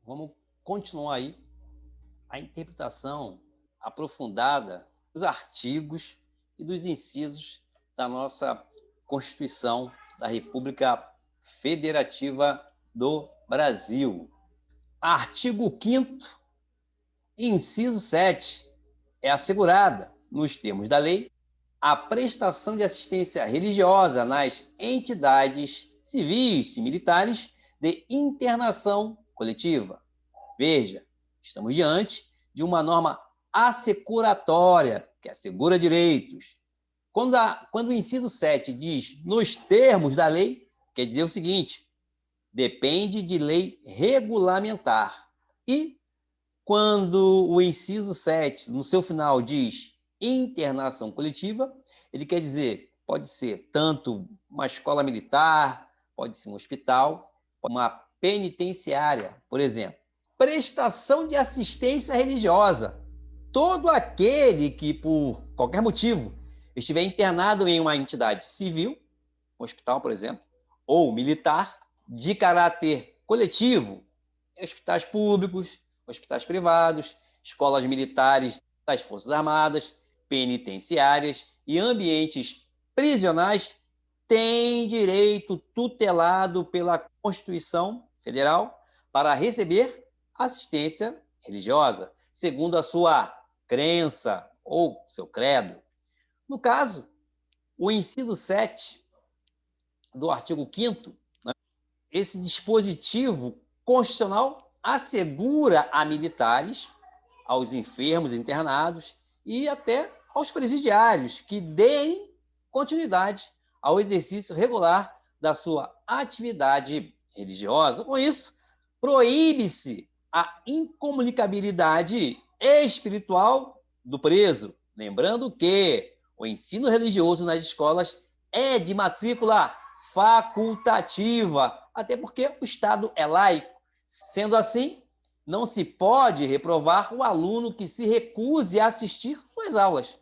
Vamos continuar aí a interpretação aprofundada dos artigos e dos incisos da nossa Constituição da República Federativa do Brasil. Artigo 5º, inciso 7, é assegurada, nos termos da lei, a prestação de assistência religiosa nas entidades civis e militares de internação coletiva. Veja, estamos diante de uma norma assecuratória, que assegura direitos. Quando o inciso 7 diz nos termos da lei, quer dizer o seguinte: depende de lei regulamentar. E quando o inciso 7, no seu final, diz internação coletiva, ele quer dizer, pode ser tanto uma escola militar, pode ser um hospital, uma penitenciária, por exemplo. Prestação de assistência religiosa. Todo aquele que, por qualquer motivo, estiver internado em uma entidade civil, um hospital, por exemplo, ou militar, de caráter coletivo, hospitais públicos, hospitais privados, escolas militares das Forças Armadas, penitenciárias e ambientes prisionais, tem direito tutelado pela Constituição Federal para receber assistência religiosa, segundo a sua crença ou seu credo. No caso, o inciso 7 do artigo 5º, né, esse dispositivo constitucional assegura a militares, aos enfermos internados e até aos presidiários que deem continuidade ao exercício regular da sua atividade religiosa. Com isso, proíbe-se a incomunicabilidade espiritual do preso. Lembrando que o ensino religioso nas escolas é de matrícula facultativa, até porque o Estado é laico. Sendo assim, não se pode reprovar o aluno que se recuse a assistir suas aulas.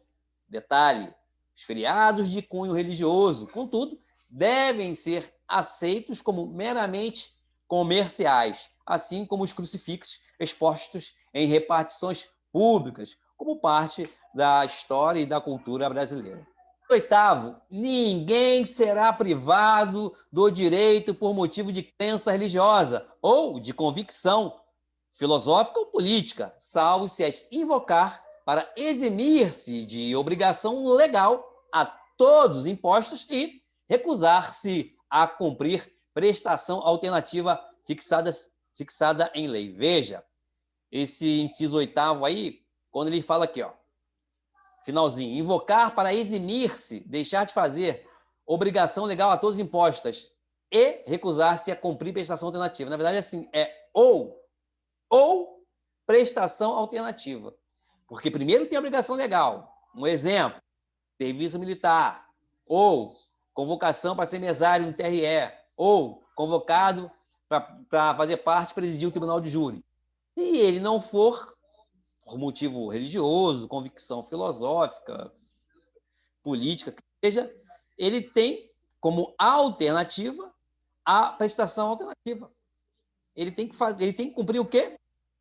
Detalhe: os feriados de cunho religioso, contudo, devem ser aceitos como meramente comerciais, assim como os crucifixos expostos em repartições públicas, como parte da história e da cultura brasileira. Oitavo, ninguém será privado do direito por motivo de crença religiosa ou de convicção filosófica ou política, salvo se as invocar para eximir-se de obrigação legal a todos os impostos e recusar-se a cumprir prestação alternativa fixada em lei. Veja, esse inciso 8º aí, quando ele fala aqui, ó, finalzinho, invocar para eximir-se, deixar de fazer obrigação legal a todos impostas e recusar-se a cumprir prestação alternativa. Na verdade, assim, é ou prestação alternativa. Porque primeiro tem a obrigação legal. Um exemplo, serviço militar, ou convocação para ser mesário no TRE, ou convocado para fazer parte, presidir o tribunal de júri. Se ele não for, por motivo religioso, convicção filosófica, política, que seja, ele tem como alternativa a prestação alternativa. Ele tem que cumprir o quê?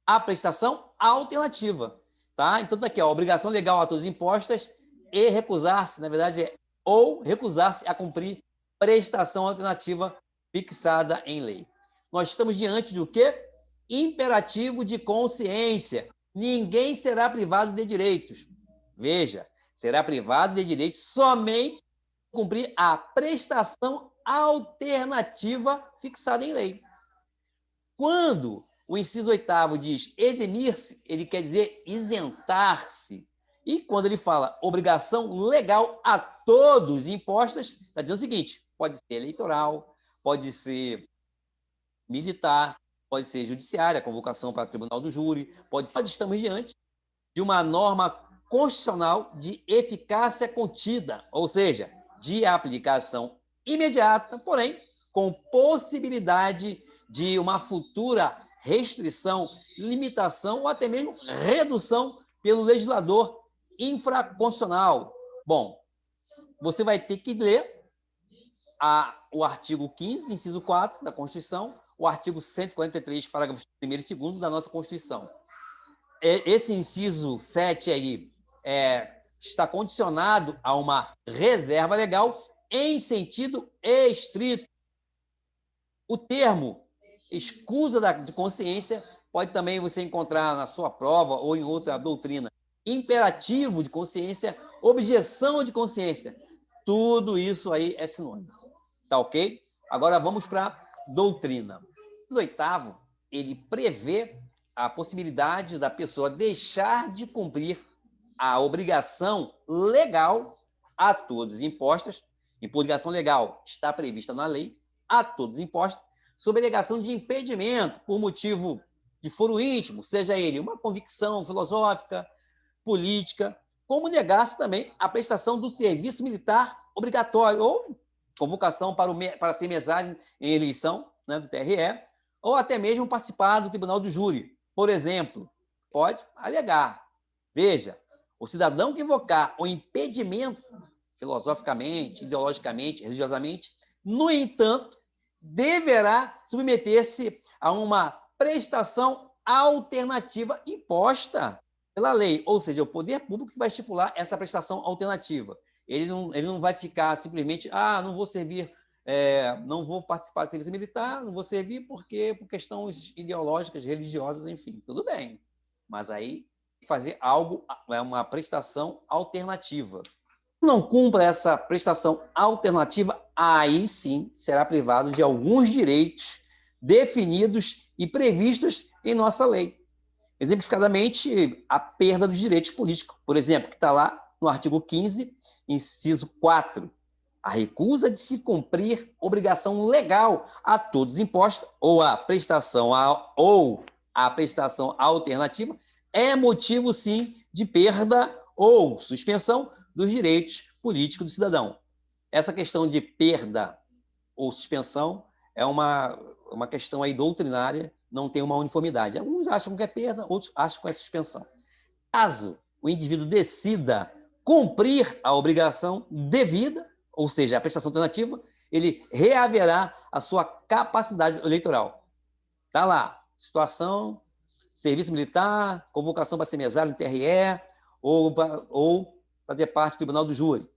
A prestação alternativa. Tá? Então, tá aqui, ó, obrigação legal a todos impostas e recusar-se, na verdade, ou recusar-se a cumprir prestação alternativa fixada em lei. Nós estamos diante do quê? Imperativo de consciência. Ninguém será privado de direitos. Veja, será privado de direitos somente se cumprir a prestação alternativa fixada em lei. Quando o inciso 8º diz eximir-se, ele quer dizer isentar-se. E quando ele fala obrigação legal a todos impostas, está dizendo o seguinte: pode ser eleitoral, pode ser militar, pode ser judiciária, convocação para o tribunal do júri, pode ser. Estamos diante de uma norma constitucional de eficácia contida, ou seja, de aplicação imediata, porém, com possibilidade de uma futura restrição, limitação ou até mesmo redução pelo legislador infraconstitucional. Bom, você vai ter que ler o artigo 15, inciso 4 da Constituição, o artigo 143, parágrafos 1º e 2º da nossa Constituição. Esse inciso 7 aí está condicionado a uma reserva legal em sentido estrito. O termo escusa de consciência pode também você encontrar na sua prova ou em outra doutrina. Imperativo de consciência, objeção de consciência. Tudo isso aí é sinônimo. Tá ok? Agora vamos para a doutrina. O 8º, ele prevê a possibilidade da pessoa deixar de cumprir a obrigação legal a todos impostas. E por obrigação legal está prevista na lei, a todos impostos, sob alegação de impedimento por motivo de foro íntimo, seja ele uma convicção filosófica, política, como negar-se também a prestação do serviço militar obrigatório ou convocação para ser mesário em eleição, né, do TRE, ou até mesmo participar do tribunal do júri. Por exemplo, pode alegar. Veja, o cidadão que invocar o impedimento filosoficamente, ideologicamente, religiosamente, no entanto, deverá submeter-se a uma prestação alternativa imposta pela lei, ou seja, o poder público que vai estipular essa prestação alternativa. Ele não vai ficar simplesmente, não vou servir, não vou participar do serviço militar, não vou servir porque por questões ideológicas, religiosas, enfim, tudo bem. Mas aí fazer algo, uma prestação alternativa. Se não cumpra essa prestação alternativa, aí sim será privado de alguns direitos definidos e previstos em nossa lei. Exemplificadamente, a perda dos direitos políticos, por exemplo, que está lá no artigo 15, inciso 4. A recusa de se cumprir obrigação legal a todos imposta ou a prestação alternativa é motivo, sim, de perda ou suspensão dos direitos políticos do cidadão. Essa questão de perda ou suspensão é uma questão aí doutrinária, não tem uma uniformidade. Alguns acham que é perda, outros acham que é suspensão. Caso o indivíduo decida cumprir a obrigação devida, ou seja, a prestação alternativa, ele reaverá a sua capacidade eleitoral. Está lá, situação, serviço militar, convocação para ser mesário no TRE, ou fazer parte do tribunal do júri.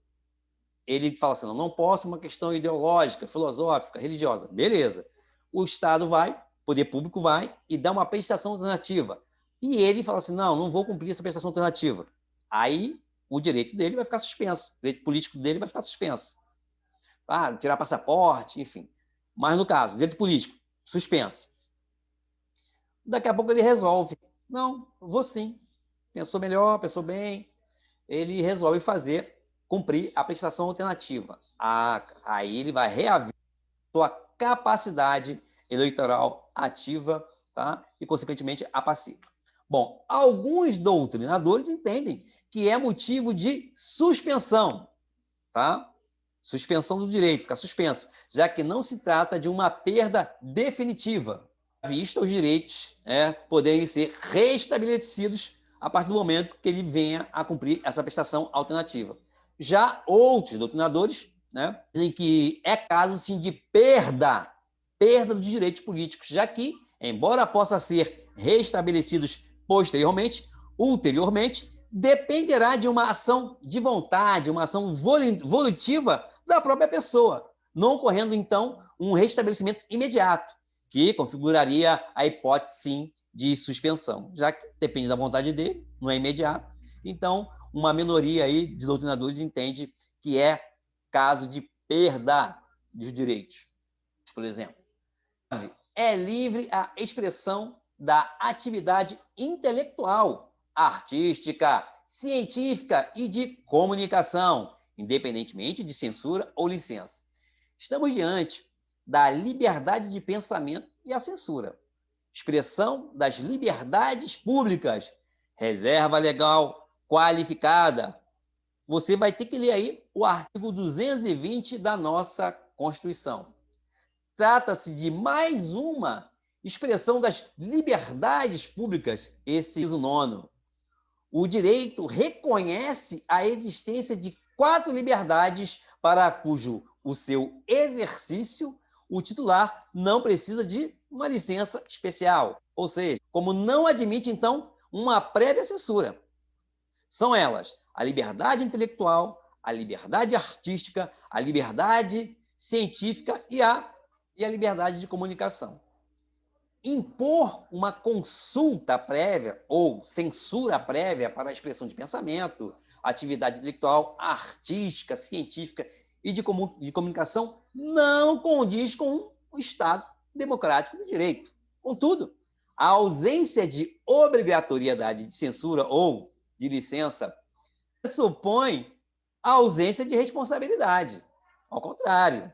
Ele fala assim, não posso, uma questão ideológica, filosófica, religiosa. Beleza. O Estado vai, o poder público vai e dá uma prestação alternativa. E ele fala assim, não vou cumprir essa prestação alternativa. Aí o direito dele vai ficar suspenso, o direito político dele vai ficar suspenso. Tirar passaporte, enfim. Mas no caso, direito político, suspenso. Daqui a pouco ele resolve. Não, vou sim. Pensou melhor, pensou bem. Ele resolve cumprir a prestação alternativa. Aí ele vai reaver sua capacidade eleitoral ativa, tá? E, consequentemente, a passiva. Bom, alguns doutrinadores entendem que é motivo de suspensão, tá? Suspensão do direito, fica suspenso, já que não se trata de uma perda definitiva, vista os direitos poderem ser restabelecidos a partir do momento que ele venha a cumprir essa prestação alternativa. Já outros doutrinadores dizem que é caso sim, de perda dos direitos políticos, já que, embora possa ser restabelecidos posteriormente, ulteriormente, dependerá de uma ação de vontade, uma ação volitiva da própria pessoa, não ocorrendo, então, um restabelecimento imediato, que configuraria a hipótese, sim, de suspensão, já que depende da vontade dele, não é imediato. Então, uma minoria aí de doutrinadores entende que é caso de perda dos direitos. Por exemplo, é livre a expressão da atividade intelectual, artística, científica e de comunicação, independentemente de censura ou licença. Estamos diante da liberdade de pensamento e a censura. Expressão das liberdades públicas, reserva legal qualificada. Você vai ter que ler aí o artigo 220 da nossa Constituição. Trata-se de mais uma expressão das liberdades públicas, esse inciso 9º. O direito reconhece a existência de 4 liberdades para cujo o seu exercício o titular não precisa de uma licença especial, ou seja, como não admite, então, uma prévia censura. São elas a liberdade intelectual, a liberdade artística, a liberdade científica e a liberdade de comunicação. Impor uma consulta prévia ou censura prévia para a expressão de pensamento, atividade intelectual, artística, científica e de comunicação não condiz com o Estado democrático do direito. Contudo, a ausência de obrigatoriedade de censura ou de licença supõe a ausência de responsabilidade. Ao contrário,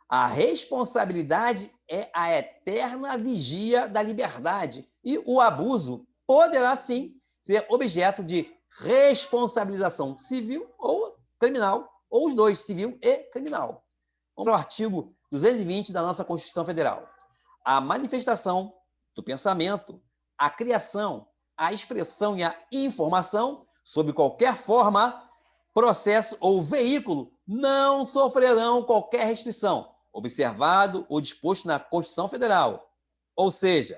a responsabilidade é a eterna vigia da liberdade e o abuso poderá, sim, ser objeto de responsabilização civil ou criminal, ou os dois, civil e criminal. Vamos ao artigo 220 da nossa Constituição Federal. A manifestação do pensamento, a criação, a expressão e a informação, sob qualquer forma, processo ou veículo, não sofrerão qualquer restrição, observado ou disposto na Constituição Federal. Ou seja,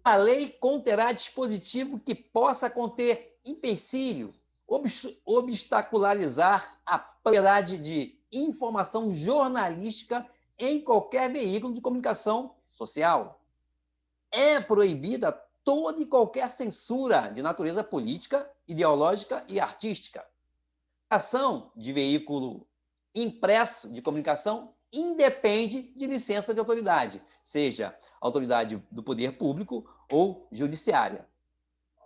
a lei conterá dispositivo que possa conter empecilho, obstacularizar a propriedade de informação jornalística em qualquer veículo de comunicação social. É proibida toda e qualquer censura de natureza política, ideológica e artística. A ação de veículo impresso de comunicação independe de licença de autoridade, seja autoridade do poder público ou judiciária.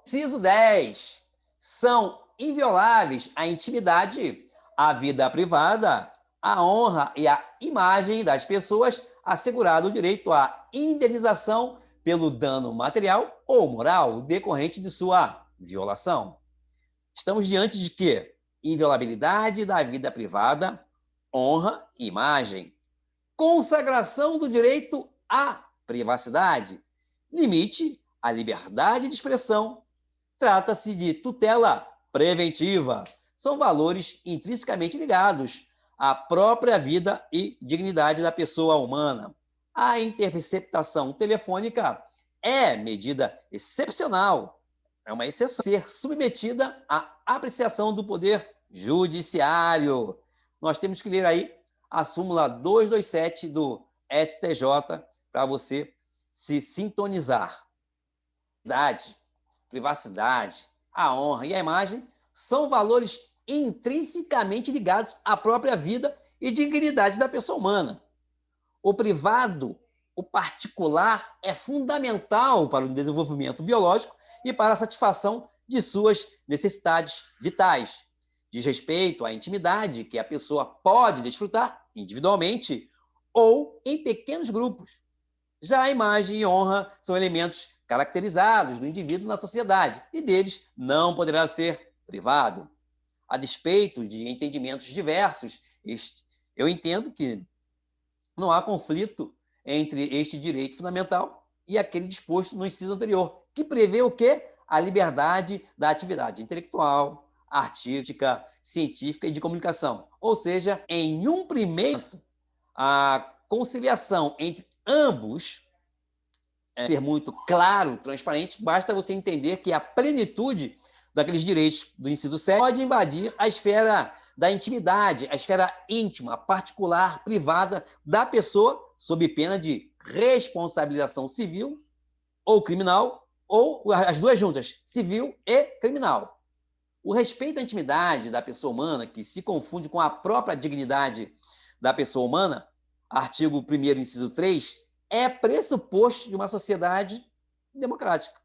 Inciso 10. São invioláveis a intimidade, a vida privada, a honra e a imagem das pessoas, assegurado o direito à indenização pelo dano material ou moral decorrente de sua violação. Estamos diante de quê? Inviolabilidade da vida privada, honra e imagem. Consagração do direito à privacidade. Limite à liberdade de expressão. Trata-se de tutela preventiva. São valores intrinsecamente ligados à própria vida e dignidade da pessoa humana. A interceptação telefônica é medida excepcional, é uma exceção, ser submetida à apreciação do poder judiciário. Nós temos que ler aí a súmula 227 do STJ para você se sintonizar. Privacidade, a honra e a imagem são valores intrinsecamente ligados à própria vida e dignidade da pessoa humana. O privado, o particular, é fundamental para o desenvolvimento biológico e para a satisfação de suas necessidades vitais. Diz respeito à intimidade que a pessoa pode desfrutar individualmente ou em pequenos grupos. Já a imagem e honra são elementos caracterizados do indivíduo na sociedade e deles não poderá ser privado. A despeito de entendimentos diversos, eu entendo que não há conflito entre este direito fundamental e aquele disposto no inciso anterior, que prevê o quê? A liberdade da atividade intelectual, artística, científica e de comunicação. Ou seja, em um primeiro, a conciliação entre ambos ser muito claro, transparente, basta você entender que a plenitude daqueles direitos do inciso 7 pode invadir a esfera da intimidade, a esfera íntima, particular, privada da pessoa, sob pena de responsabilização civil ou criminal, ou as duas juntas, civil e criminal. O respeito à intimidade da pessoa humana, que se confunde com a própria dignidade da pessoa humana, artigo 1º, inciso 3, é pressuposto de uma sociedade democrática.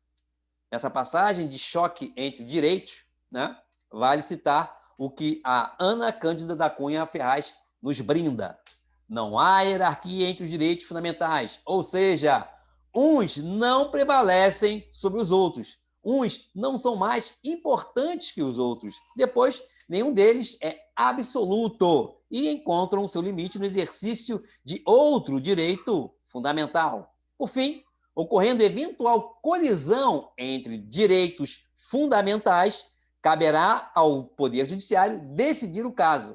Nessa passagem de choque entre direitos, né, vale citar o que a Ana Cândida da Cunha Ferraz nos brinda. Não há hierarquia entre os direitos fundamentais, ou seja, uns não prevalecem sobre os outros, uns não são mais importantes que os outros. Depois, nenhum deles é absoluto e encontram o seu limite no exercício de outro direito fundamental. Por fim, ocorrendo eventual colisão entre direitos fundamentais, caberá ao Poder Judiciário decidir o caso.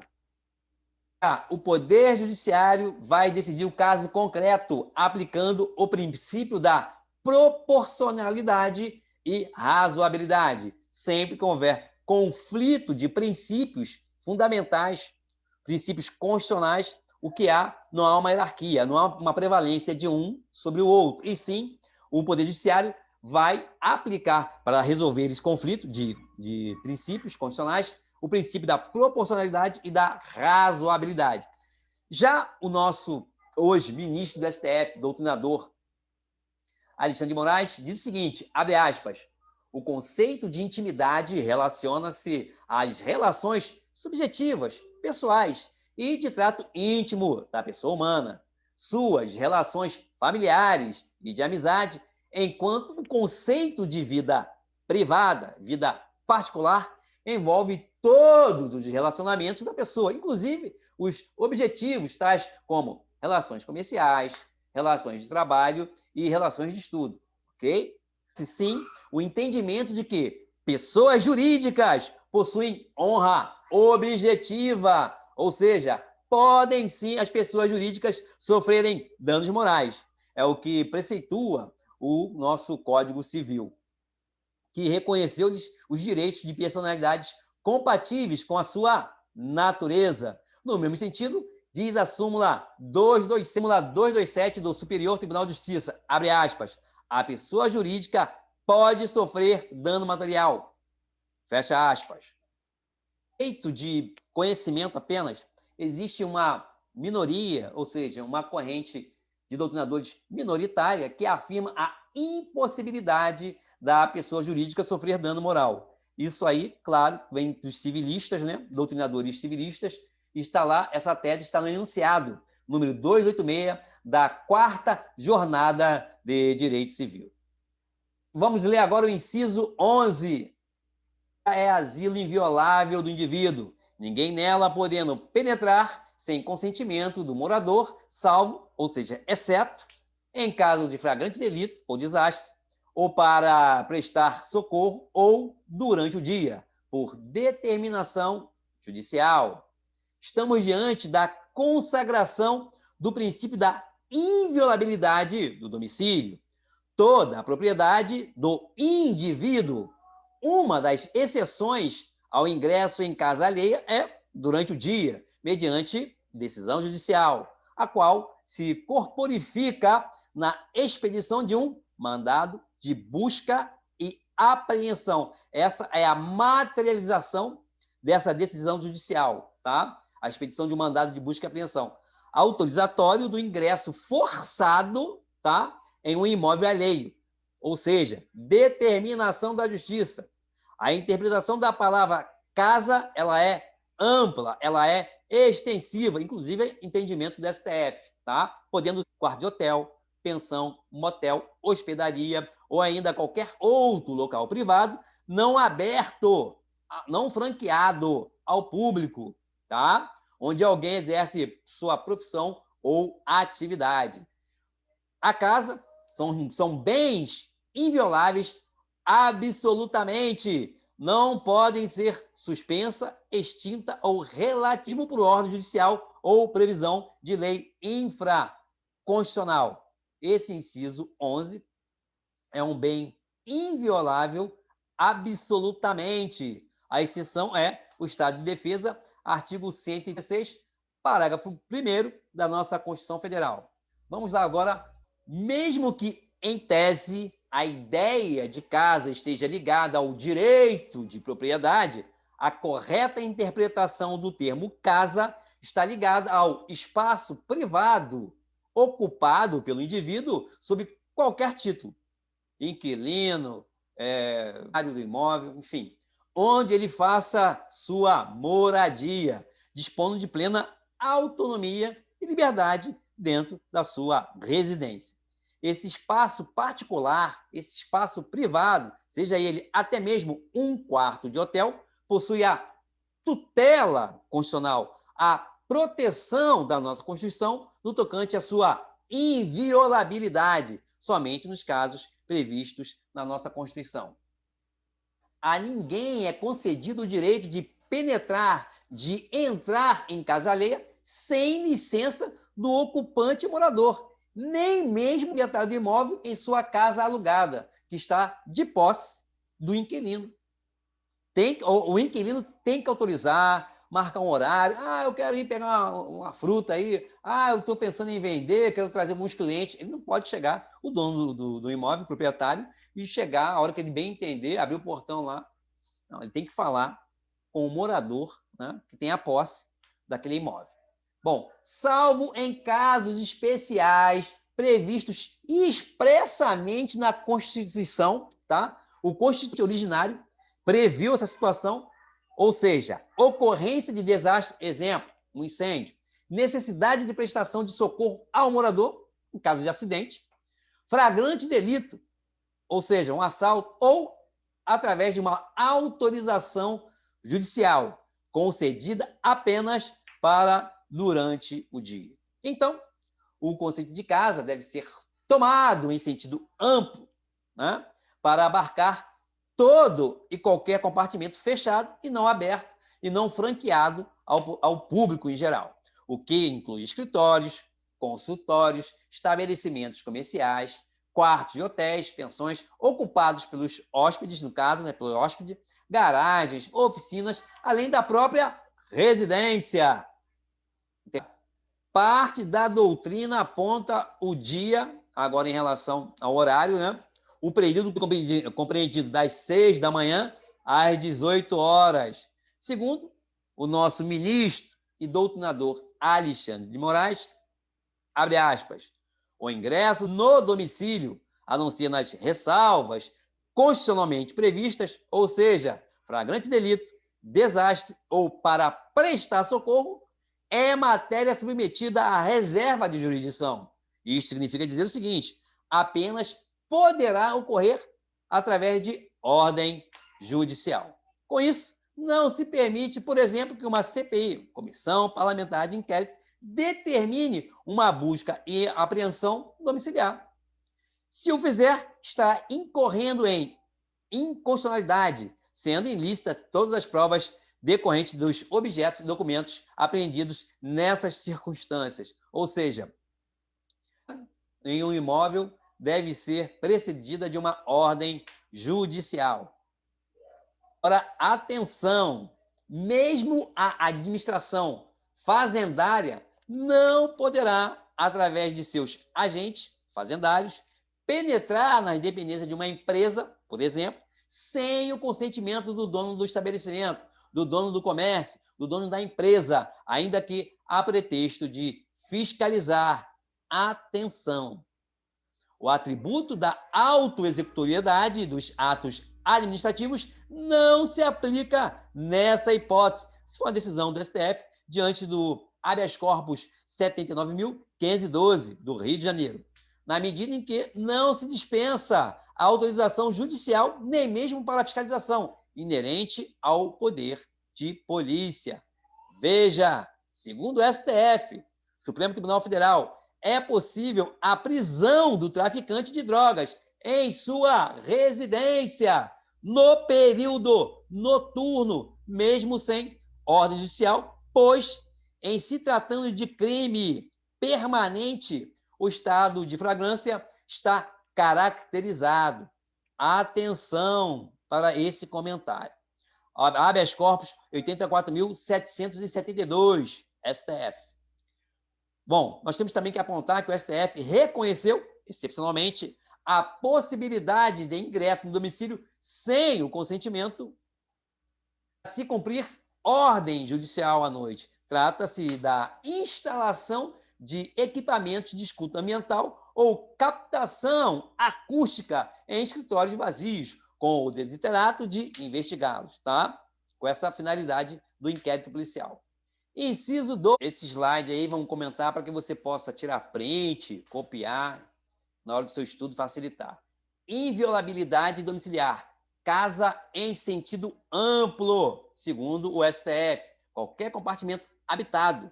O Poder Judiciário vai decidir o caso concreto, aplicando o princípio da proporcionalidade e razoabilidade, sempre que houver conflito de princípios fundamentais, princípios constitucionais, o que há, não há uma hierarquia, não há uma prevalência de um sobre o outro, e sim, o Poder Judiciário vai aplicar, para resolver esse conflito de princípios constitucionais, o princípio da proporcionalidade e da razoabilidade. Já o nosso, hoje, ministro do STF, doutrinador Alexandre de Moraes, diz o seguinte, abre aspas, o conceito de intimidade relaciona-se às relações subjetivas, pessoais e de trato íntimo da pessoa humana, suas relações familiares e de amizade, enquanto o conceito de vida privada, vida particular, envolve todos os relacionamentos da pessoa, inclusive os objetivos, tais como relações comerciais, relações de trabalho e relações de estudo, ok? Sim, o entendimento de que pessoas jurídicas possuem honra objetiva, ou seja, podem sim as pessoas jurídicas sofrerem danos morais. É o que preceitua o nosso Código Civil, que reconheceu os direitos de personalidades compatíveis com a sua natureza. No mesmo sentido, diz a súmula 227 do Superior Tribunal de Justiça, abre aspas, a pessoa jurídica pode sofrer dano material, fecha aspas. Direito de conhecimento apenas, existe uma minoria, ou seja, uma corrente de doutrinadores minoritária que afirma a impossibilidade da pessoa jurídica sofrer dano moral. Isso aí, claro, vem dos civilistas, né? Doutrinadores civilistas, está lá, essa tese está no enunciado, número 286 da 4ª Jornada de Direito Civil. Vamos ler agora o inciso 11. É asilo inviolável do indivíduo, ninguém nela podendo penetrar sem consentimento do morador, salvo, ou seja, exceto, em caso de flagrante delito ou desastre, ou para prestar socorro, ou durante o dia, por determinação judicial. Estamos diante da consagração do princípio da inviolabilidade do domicílio. Toda a propriedade do indivíduo. Uma das exceções ao ingresso em casa alheia é durante o dia, mediante decisão judicial, a qual se corporifica na expedição de um mandado de busca e apreensão. Essa é a materialização dessa decisão judicial, tá? A expedição de um mandado de busca e apreensão. Autorizatório do ingresso forçado, tá? Em um imóvel alheio, ou seja, determinação da justiça. A interpretação da palavra casa, ela é ampla, ela é extensiva, inclusive entendimento do STF, tá? Podendo quarto de hotel, pensão, motel, hospedaria ou ainda qualquer outro local privado não aberto, não franqueado ao público, tá? Onde alguém exerce sua profissão ou atividade. A casa são bens invioláveis absolutamente. Não podem ser suspensa, extinta ou relativo por ordem judicial ou previsão de lei infraconstitucional. Esse inciso 11 é um bem inviolável absolutamente. A exceção é o estado de defesa, artigo 136, parágrafo 1º da nossa Constituição Federal. Vamos lá agora. Mesmo que, em tese, a ideia de casa esteja ligada ao direito de propriedade, a correta interpretação do termo casa está ligada ao espaço privado ocupado pelo indivíduo sob qualquer título, inquilino, área do imóvel, enfim, onde ele faça sua moradia, dispondo de plena autonomia e liberdade dentro da sua residência. Esse espaço particular, esse espaço privado, seja ele até mesmo um quarto de hotel, possui a tutela constitucional, a proteção da nossa Constituição no tocante à sua inviolabilidade, somente nos casos previstos na nossa Constituição. A ninguém é concedido o direito de penetrar, de entrar em casa alheia, sem licença do ocupante morador, nem mesmo o proprietário do imóvel em sua casa alugada, que está de posse do inquilino. O inquilino tem que autorizar, marcar um horário. Ah, eu quero ir pegar uma fruta aí. Ah, eu estou pensando em vender, quero trazer alguns clientes. Ele não pode chegar, o dono do imóvel, o proprietário, e chegar, a hora que ele bem entender, abrir o portão lá. Não, ele tem que falar com o morador, né, que tem a posse daquele imóvel. Bom, salvo em casos especiais previstos expressamente na Constituição, tá? O Constituinte originário previu essa situação, ou seja, ocorrência de desastre, exemplo, um incêndio, necessidade de prestação de socorro ao morador, em caso de acidente, flagrante delito, ou seja, um assalto, ou através de uma autorização judicial, concedida apenas para durante o dia. Então, o conceito de casa deve ser tomado em sentido amplo, né, para abarcar todo e qualquer compartimento fechado e não aberto e não franqueado ao público em geral, o que inclui escritórios, consultórios, estabelecimentos comerciais, quartos de hotéis, pensões ocupados pelos hóspedes, no caso, né, pelo hóspede, garagens, oficinas, além da própria residência. Parte da doutrina aponta o dia, agora em relação ao horário, né? O período compreendido das 6 da manhã às 18 horas. Segundo o nosso ministro e doutrinador Alexandre de Moraes, abre aspas, o ingresso no domicílio, a não ser nas ressalvas constitucionalmente previstas, ou seja, flagrante delito, desastre ou para prestar socorro, é matéria submetida à reserva de jurisdição. Isso significa dizer o seguinte, apenas poderá ocorrer através de ordem judicial. Com isso, não se permite, por exemplo, que uma CPI, Comissão Parlamentar de Inquérito, determine uma busca e apreensão domiciliar. Se o fizer, estará incorrendo em inconstitucionalidade, sendo ilícita todas as provas decorrentes dos objetos e documentos apreendidos nessas circunstâncias. Ou seja, em um imóvel deve ser precedida de uma ordem judicial. Ora, atenção, mesmo a administração fazendária não poderá, através de seus agentes fazendários, penetrar na independência de uma empresa, por exemplo, sem o consentimento do dono do estabelecimento, do dono do comércio, do dono da empresa, ainda que a pretexto de fiscalizar. Atenção! O atributo da autoexecutoriedade dos atos administrativos não se aplica nessa hipótese, se for uma decisão do STF diante do habeas corpus 79.512 do Rio de Janeiro, na medida em que não se dispensa a autorização judicial, nem mesmo para a fiscalização, inerente ao poder de polícia. Veja, segundo o STF, Supremo Tribunal Federal, é possível a prisão do traficante de drogas em sua residência, no período noturno, mesmo sem ordem judicial, pois, em se tratando de crime permanente, o estado de flagrância está caracterizado. Atenção para esse comentário. Habeas corpus 84.772, STF. Bom, nós temos também que apontar que o STF reconheceu, excepcionalmente, a possibilidade de ingresso no domicílio sem o consentimento se cumprir ordem judicial à noite. Trata-se da instalação de equipamentos de escuta ambiental ou captação acústica em escritórios vazios, com o desiderato de investigá-los, tá? Com essa finalidade do inquérito policial. Inciso 2, esse slide aí, vamos comentar para que você possa tirar print, copiar, na hora do seu estudo facilitar. Inviolabilidade domiciliar, casa em sentido amplo, segundo o STF, qualquer compartimento habitado,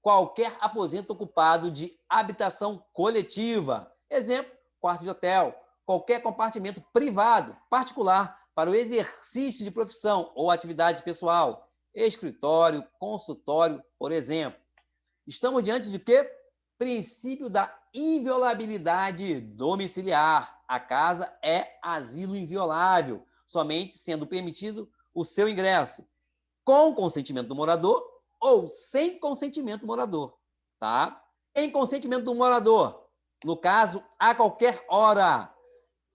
qualquer aposento ocupado de habitação coletiva, exemplo, quarto de hotel, qualquer compartimento privado, particular, para o exercício de profissão ou atividade pessoal, escritório, consultório, por exemplo. Estamos diante de quê? Princípio da inviolabilidade domiciliar. A casa é asilo inviolável, somente sendo permitido o seu ingresso com consentimento do morador ou sem consentimento do morador, tá? Em consentimento do morador, no caso, a qualquer hora,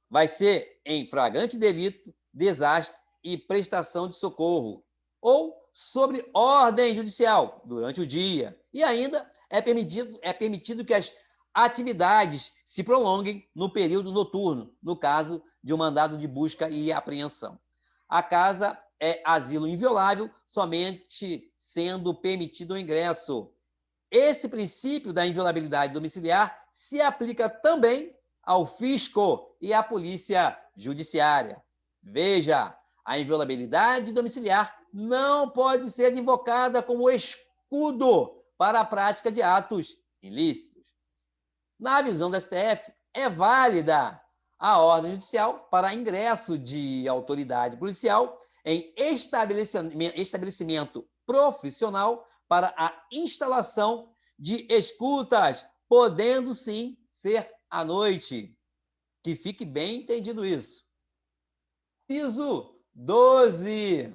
vai ser em flagrante delito, desastre e prestação de socorro, ou sobre ordem judicial, durante o dia. E ainda é permitido que as atividades se prolonguem no período noturno, no caso de um mandado de busca e apreensão. A casa é asilo inviolável, somente sendo permitido o ingresso. Esse princípio da inviolabilidade domiciliar se aplica também ao fisco e à polícia judiciária. Veja, a inviolabilidade domiciliar não pode ser invocada como escudo para a prática de atos ilícitos. Na visão do STF, é válida a ordem judicial para ingresso de autoridade policial em estabelecimento profissional para a instalação de escutas, podendo sim ser à noite. Que fique bem entendido isso. Inciso 12.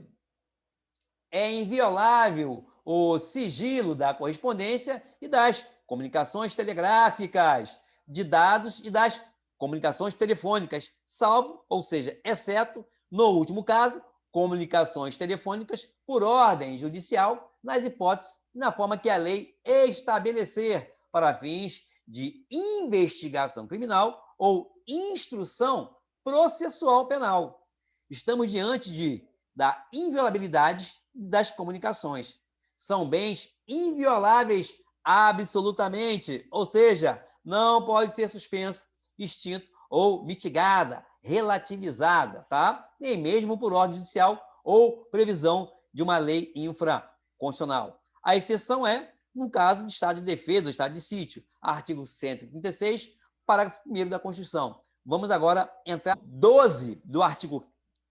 É inviolável o sigilo da correspondência e das comunicações telegráficas, de dados e das comunicações telefônicas, salvo, ou seja, exceto, no último caso, comunicações telefônicas por ordem judicial, nas hipóteses, na forma que a lei estabelecer para fins de investigação criminal ou instrução processual penal. Estamos diante da inviolabilidade das comunicações. São bens invioláveis absolutamente, ou seja, não pode ser suspensa, extinta ou mitigada, relativizada, tá? Nem mesmo por ordem judicial ou previsão de uma lei infraconstitucional. A exceção é no caso de estado de defesa ou estado de sítio, artigo 136, parágrafo 1º da Constituição. Vamos agora entrar no 12 do artigo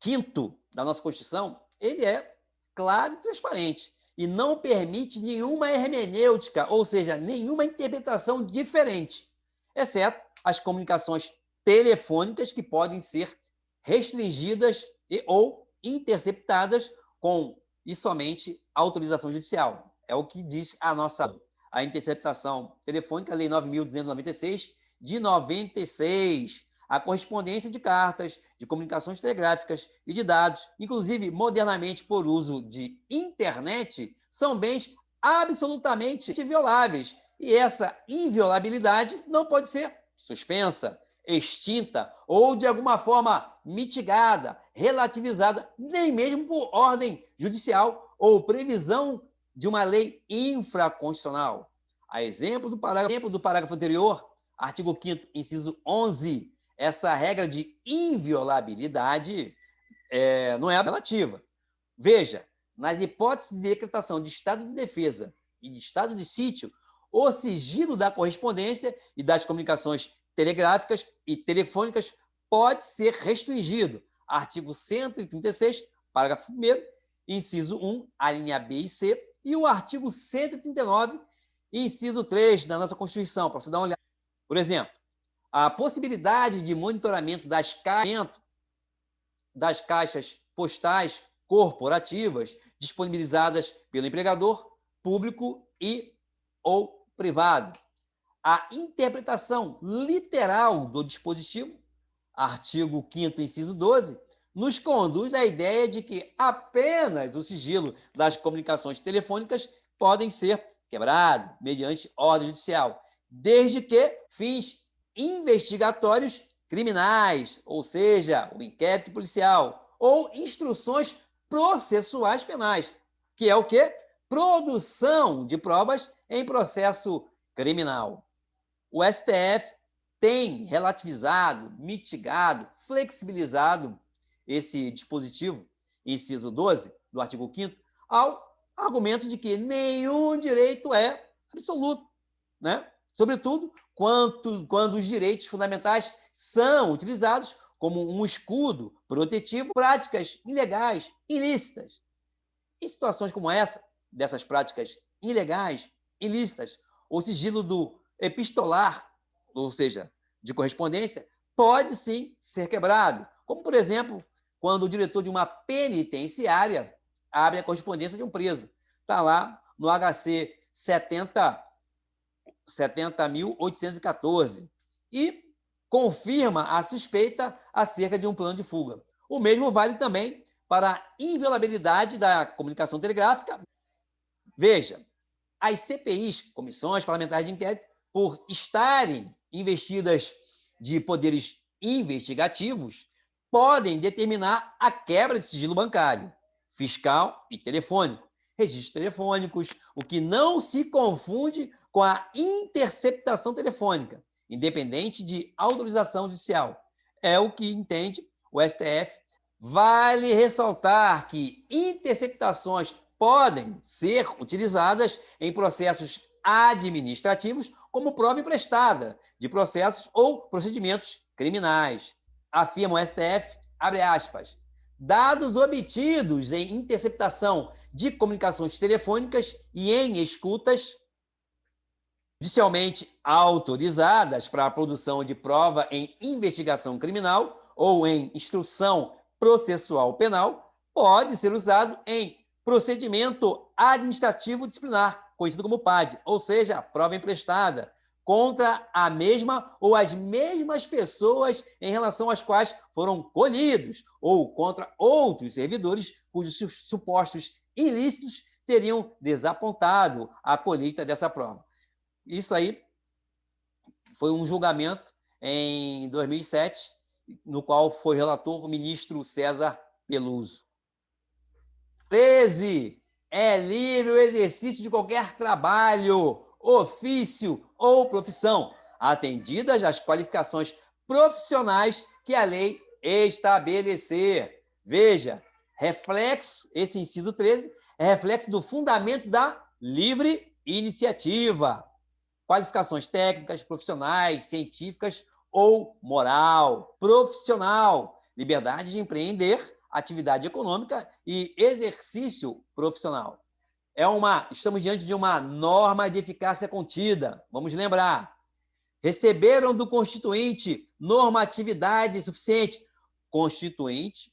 5º da nossa Constituição. Ele é claro e transparente e não permite nenhuma hermenêutica, ou seja, nenhuma interpretação diferente, exceto as comunicações telefônicas que podem ser restringidas ou interceptadas com e somente autorização judicial. É o que diz a interceptação telefônica, Lei 9.296, de 96, a correspondência de cartas, de comunicações telegráficas e de dados, inclusive modernamente por uso de internet, são bens absolutamente violáveis. E essa inviolabilidade não pode ser suspensa, extinta ou de alguma forma mitigada, relativizada, nem mesmo por ordem judicial ou previsão de uma lei infraconstitucional. A exemplo do parágrafo anterior, artigo 5º, inciso 11, essa regra de inviolabilidade não é relativa. Veja, nas hipóteses de decretação de estado de defesa e de estado de sítio, o sigilo da correspondência e das comunicações telegráficas e telefônicas pode ser restringido. Artigo 136, parágrafo 1º, inciso 1, a linha B e C, e o artigo 139, inciso 3 da nossa Constituição, para você dar uma olhada. Por exemplo, a possibilidade de monitoramento das caixas postais corporativas disponibilizadas pelo empregador público e ou privado. A interpretação literal do dispositivo, artigo 5º, inciso 12, nos conduz à ideia de que apenas o sigilo das comunicações telefônicas podem ser quebrados mediante ordem judicial, desde que fins investigatórios criminais, ou seja, o inquérito policial, ou instruções processuais penais, que é o quê? Produção de provas em processo criminal. O STF tem relativizado, mitigado, flexibilizado esse dispositivo, inciso 12 do artigo 5º, ao argumento de que nenhum direito é absoluto, né? Sobretudo quando os direitos fundamentais são utilizados como um escudo protetivo, práticas ilegais, ilícitas. Em situações como essa, dessas práticas ilegais, ilícitas. O sigilo do epistolar, ou seja, de correspondência, pode sim ser quebrado. Como, por exemplo, quando o diretor de uma penitenciária abre a correspondência de um preso. Está lá no HC 70.814 e confirma a suspeita acerca de um plano de fuga. O mesmo vale também para a inviolabilidade da comunicação telegráfica. Veja, as CPIs, comissões parlamentares de inquérito, por estarem investidas de poderes investigativos, podem determinar a quebra de sigilo bancário, fiscal e telefônico, registros telefônicos, o que não se confunde com a interceptação telefônica, independente de autorização judicial. É o que entende o STF. Vale ressaltar que interceptações podem ser utilizadas em processos administrativos como prova emprestada de processos ou procedimentos criminais. Afirma o STF, abre aspas, dados obtidos em interceptação de comunicações telefônicas e em escutas judicialmente autorizadas para a produção de prova em investigação criminal ou em instrução processual penal, pode ser usado em procedimento administrativo disciplinar, conhecido como PAD, ou seja, prova emprestada, contra a mesma ou as mesmas pessoas em relação às quais foram colhidos, ou contra outros servidores cujos supostos ilícitos teriam desapontado a colheita dessa prova. Isso aí foi um julgamento em 2007, no qual foi relator o ministro César Peluso. 13. É livre o exercício de qualquer trabalho, ofício ou profissão, atendidas as qualificações profissionais que a lei estabelecer. Veja, reflexo, esse inciso 13, é reflexo do fundamento da livre iniciativa. Qualificações técnicas, profissionais, científicas ou moral. Profissional, liberdade de empreender, atividade econômica e exercício profissional. Estamos diante de uma norma de eficácia contida. Vamos lembrar. Receberam do Constituinte normatividade suficiente. Constituinte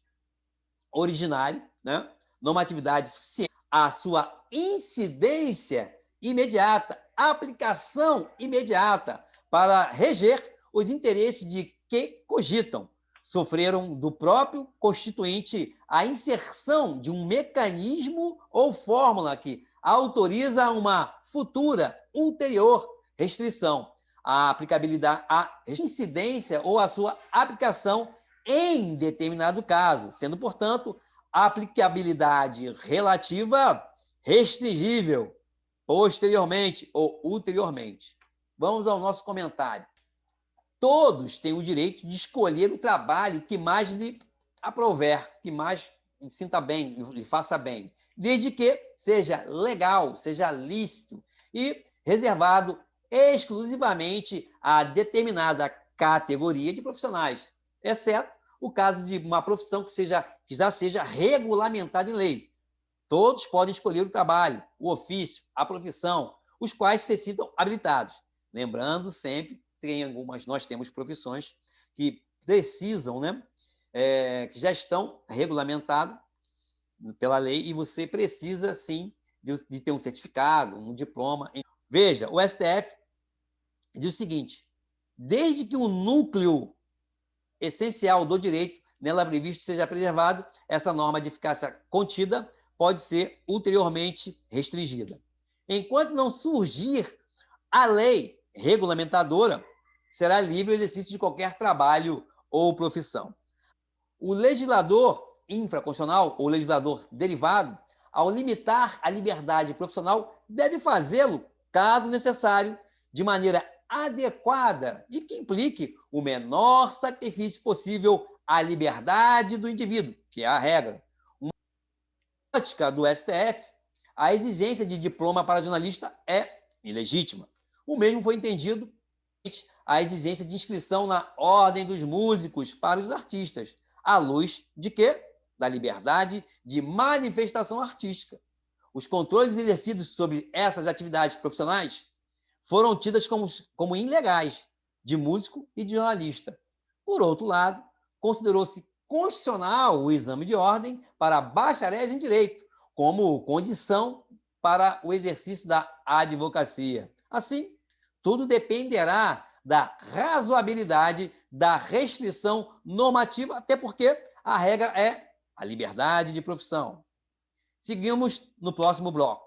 originário, né? Normatividade suficiente. A sua incidência imediata, aplicação imediata para reger os interesses de que cogitam. Sofreram do próprio Constituinte a inserção de um mecanismo ou fórmula que autoriza uma futura, ulterior restrição à aplicabilidade, à incidência ou à sua aplicação em determinado caso, sendo, portanto, a aplicabilidade relativa restringível posteriormente ou ulteriormente. Vamos ao nosso comentário. Todos têm o direito de escolher o trabalho que mais lhe aprouver, que mais lhe sinta bem, lhe faça bem, desde que seja legal, seja lícito e reservado exclusivamente a determinada categoria de profissionais, exceto o caso de uma profissão que já seja regulamentada em lei. Todos podem escolher o trabalho, o ofício, a profissão, os quais se sintam habilitados. Lembrando sempre nós temos profissões que precisam, né, que já estão regulamentadas pela lei e você precisa, sim, de ter um certificado, um diploma. Veja, o STF diz o seguinte, desde que o núcleo essencial do direito nela previsto seja preservado, essa norma de eficácia contida pode ser ulteriormente restringida. Enquanto não surgir a lei regulamentadora, será livre o exercício de qualquer trabalho ou profissão. O legislador infraconstitucional ou legislador derivado, ao limitar a liberdade profissional, deve fazê-lo, caso necessário, de maneira adequada e que implique o menor sacrifício possível à liberdade do indivíduo, que é a regra. Uma ótica do STF, a exigência de diploma para jornalista é ilegítima. O mesmo foi entendido a exigência de inscrição na ordem dos músicos para os artistas, à luz de quê? Da liberdade de manifestação artística. os controles exercidos sobre essas atividades profissionais foram tidas como ilegais, de músico e de jornalista. Por outro lado, considerou-se constitucional o exame de ordem para bacharéis em direito, como condição para o exercício da advocacia. Assim, tudo dependerá da razoabilidade da restrição normativa, até porque a regra é a liberdade de profissão. Seguimos no próximo bloco.